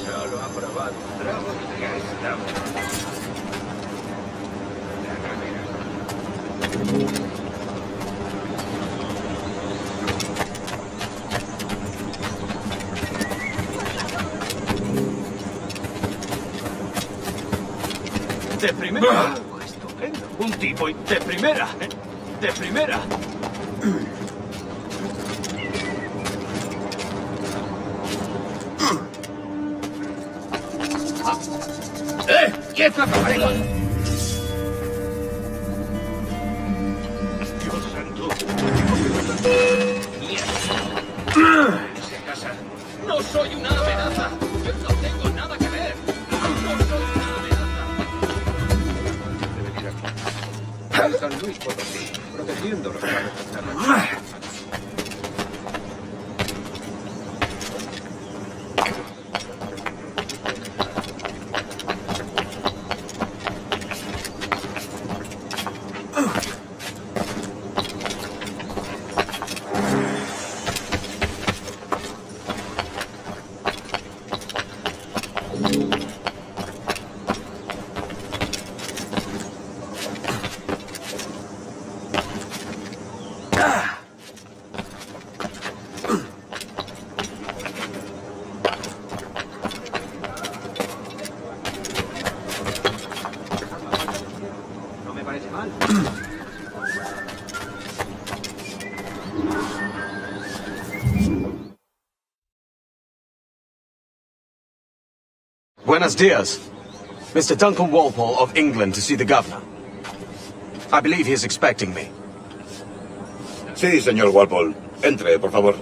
Solo aprobado. Bravo, ya estamos. De primera. Estupendo. Un tipo de primera. De primera. ¡Quieto, camarero! Dios santo. ¡Mierda! ¡Se casa! ¡No soy una amenaza! ¡Yo no tengo nada que ver! ¡No soy una amenaza! San Luis Potosí, protegiendo los padres. Buenos dias. Mr. Duncan Walpole of England to see the governor. I believe he is expecting me. Sí, señor Walpole. Entre, por favor.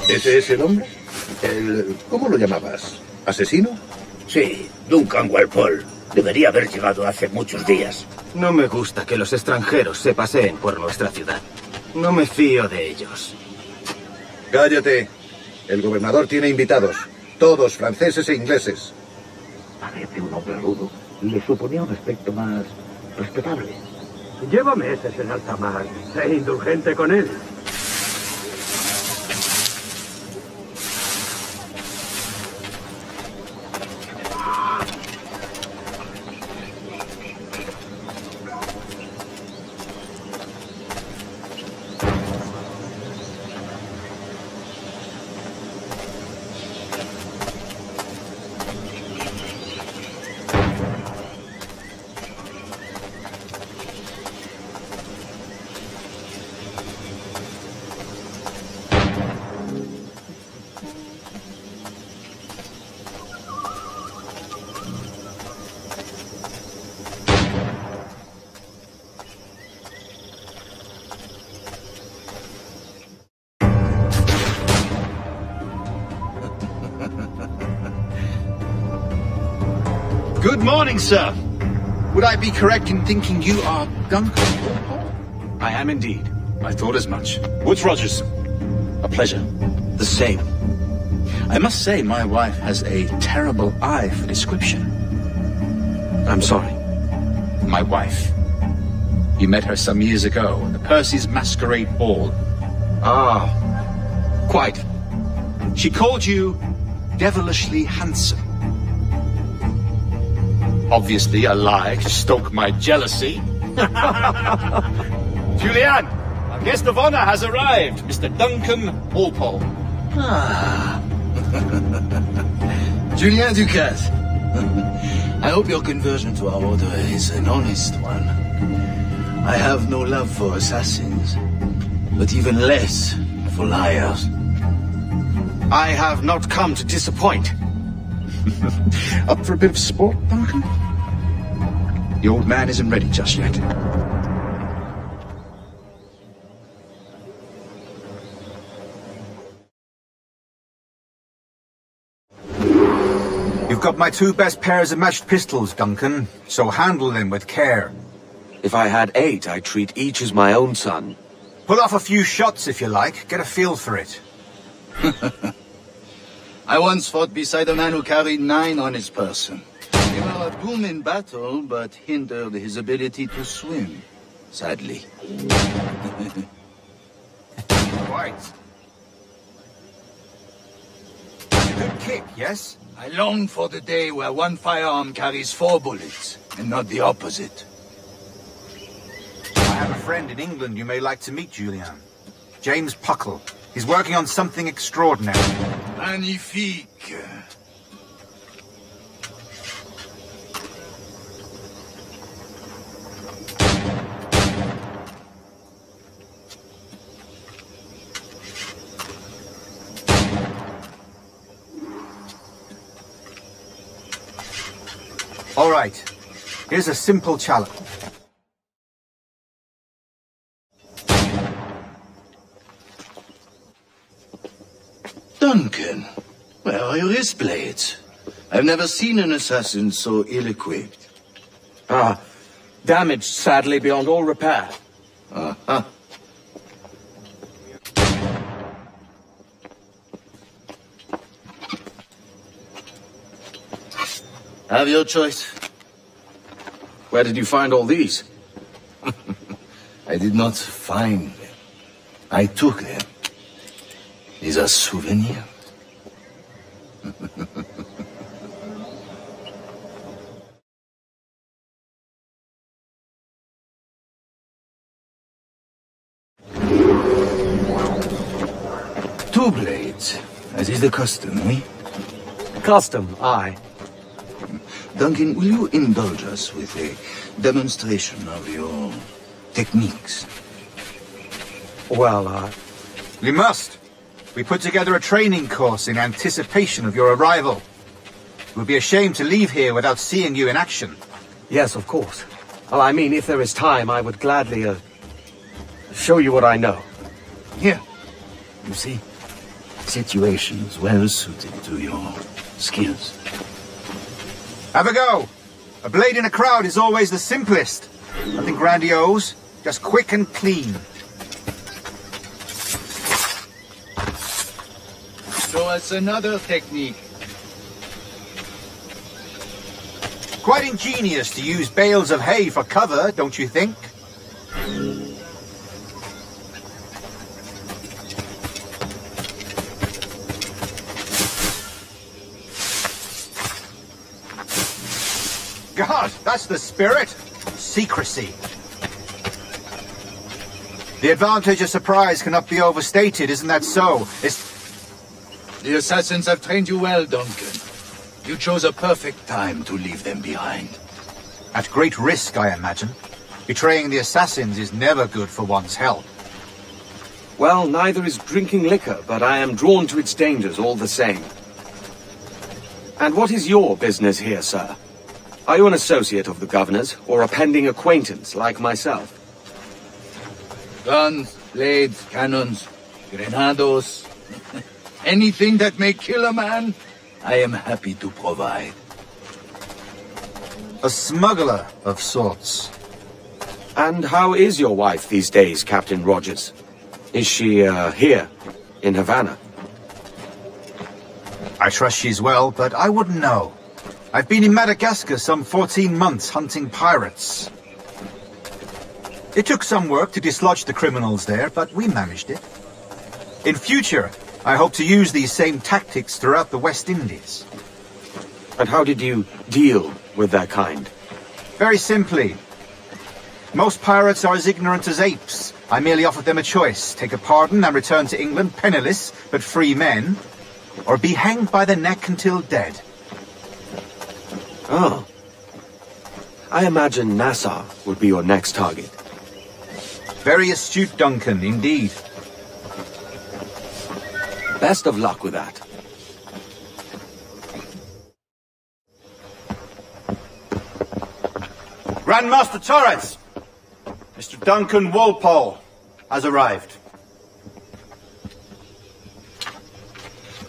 ¿Ese es el hombre? ¿Cómo lo llamabas? ¿Asesino? Sí, Duncan Walpole. Debería haber llegado hace muchos días. No me gusta que los extranjeros se paseen por nuestra ciudad. No me fío de ellos. Cállate. El gobernador tiene invitados. Todos franceses e ingleses. Parece un hombre rudo. Le suponía un aspecto más respetable. Lleva meses en alta mar. Sé indulgente con él. Good morning, sir. Would I be correct in thinking you are Duncan? I am indeed. I thought as much. Woods Rogers. A pleasure. The same. I must say my wife has a terrible eye for description. I'm sorry. My wife. You met her some years ago at the Percy's Masquerade Ball. Ah, quite. She called you devilishly handsome. Obviously a lie to stoke my jealousy. Julianne, our guest of honor has arrived, Mr. Duncan Walpole. Ah. Julien Ducasse. I hope your conversion to our order is an honest one. I have no love for assassins, but even less for liars. I have not come to disappoint. Up for a bit of sport, Duncan? The old man isn't ready just yet. Took up my 2 best pairs of matched pistols, Duncan, so handle them with care. If I had 8, I'd treat each as my own son. Pull off a few shots if you like, get a feel for it. I once fought beside a man who carried 9 on his person. They were a boon in battle, but hindered his ability to swim, sadly. Right. That's a good kick, yes? I long for the day where one firearm carries 4 bullets, and not the opposite. I have a friend in England you may like to meet, Julian. James Puckle. He's working on something extraordinary. Magnifique. All right. Here's a simple challenge. Duncan, where are your wrist blades? I've never seen an assassin so ill-equipped. Ah, damaged sadly beyond all repair. Uh-huh. Have your choice. Where did you find all these? I did not find them. I took them. These are souvenirs. Two blades, as is the custom, oui? Custom, aye. Duncan, will you indulge us with a demonstration of your techniques? Well, We must. We put together a training course in anticipation of your arrival. It would be a shame to leave here without seeing you in action. yes, of course. Well, I mean, if there is time, I would gladly, show you what I know. Here, you see, situations well suited to your skills. Have a go. A blade in a crowd is always the simplest. Nothing grandiose, just quick and clean. Show us another technique. Quite ingenious to use bales of hay for cover, don't you think? God, that's the spirit. Secrecy. The advantage of surprise cannot be overstated, isn't that so? The assassins have trained you well, Duncan. You chose a perfect time to leave them behind. At great risk, I imagine. Betraying the assassins is never good for one's health. Well, neither is drinking liquor, but I am drawn to its dangers all the same. And what is your business here, sir? Are you an associate of the governor's, or a pending acquaintance like myself? Guns, blades, cannons, grenados, anything that may kill a man, I am happy to provide. A smuggler of sorts. And how is your wife these days, Captain Rogers? Is she, here, in Havana? I trust she's well, but I wouldn't know. I've been in Madagascar some 14 months hunting pirates. It took some work to dislodge the criminals there, but we managed it. In future, I hope to use these same tactics throughout the West Indies. And how did you deal with their kind? Very simply. Most pirates are as ignorant as apes. I merely offered them a choice. Take a pardon and return to England penniless, but free men, or be hanged by the neck until dead. Oh. I imagine Nassau would be your next target. Very astute, Duncan, indeed. Best of luck with that. Grandmaster Torres! Mr. Duncan Walpole has arrived.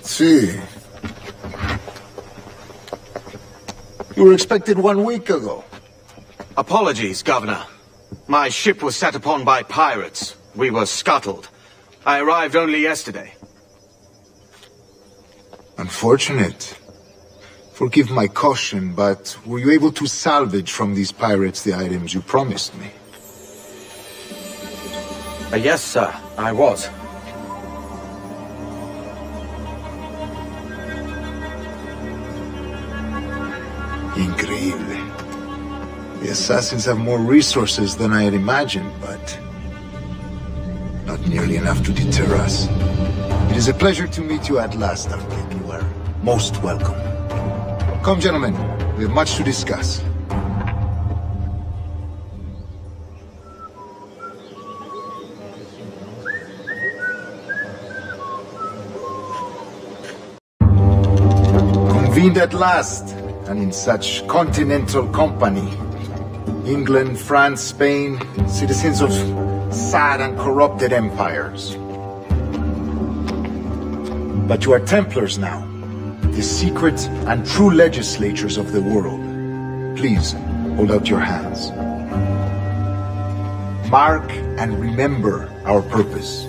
Sì. You were expected 1 week ago. Apologies, Governor. My ship was set upon by pirates. We were scuttled. I arrived only yesterday. Unfortunate. Forgive my caution, but were you able to salvage from these pirates the items you promised me? Yes, sir, I was. Increíble. The assassins have more resources than I had imagined, but not nearly enough to deter us. It is a pleasure to meet you at last, Arctic. You are most welcome. Come, gentlemen. We have much to discuss. Convened at last, and in such continental company. England, France, Spain, citizens of sad and corrupted empires. But you are Templars now, the secret and true legislators of the world. Please, hold out your hands. Mark and remember our purpose.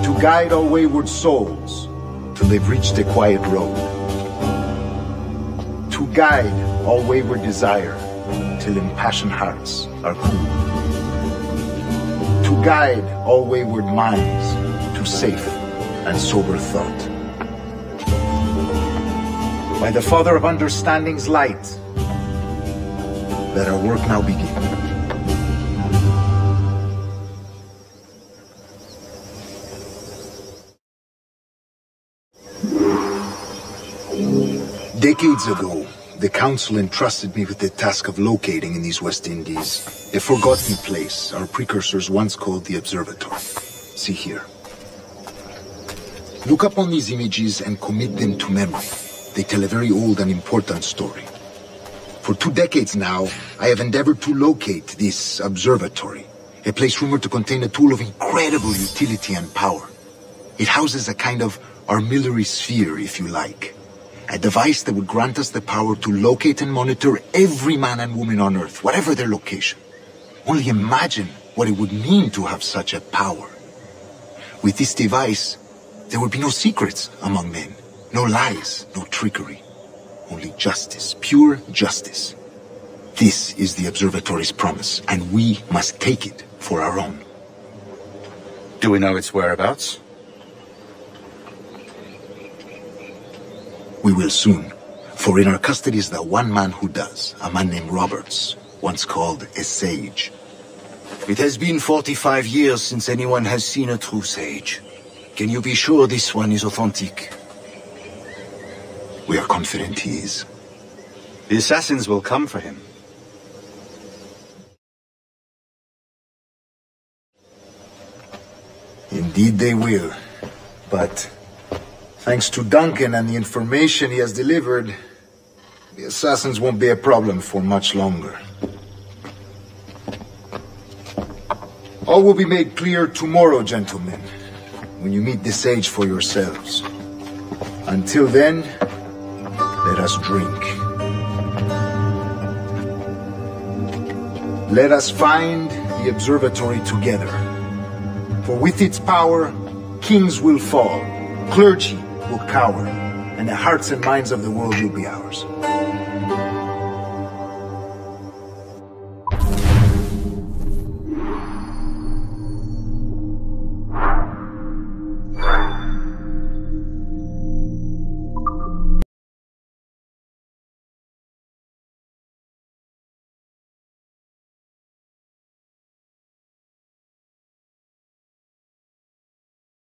To guide all wayward souls till they've reached the quiet road. To guide all wayward desire till impassioned hearts are cool. To guide all wayward minds to safe and sober thought. By the Father of Understanding's light, let our work now begin. Decades ago, the Council entrusted me with the task of locating in these West Indies a forgotten place our precursors once called the Observatory. See here. Look up on these images and commit them to memory. They tell a very old and important story. For 2 decades now, I have endeavored to locate this observatory, a place rumored to contain a tool of incredible utility and power. It houses a kind of armillary sphere, if you like. A device that would grant us the power to locate and monitor every man and woman on Earth, whatever their location. Only imagine what it would mean to have such a power. With this device, there would be no secrets among men, no lies, no trickery. Only justice, pure justice. This is the observatory's promise, and we must take it for our own. Do we know its whereabouts? We will soon, for in our custody is the one man who does, a man named Roberts, once called a sage. It has been 45 years since anyone has seen a true sage. Can you be sure this one is authentic? We are confident he is. The assassins will come for him. Indeed they will, but thanks to Duncan and the information he has delivered, the assassins won't be a problem for much longer. All will be made clear tomorrow, gentlemen, when you meet the sage for yourselves. Until then, let us drink. Let us find the observatory together. For with its power, kings will fall, clergy will cower, and the hearts and minds of the world will be ours.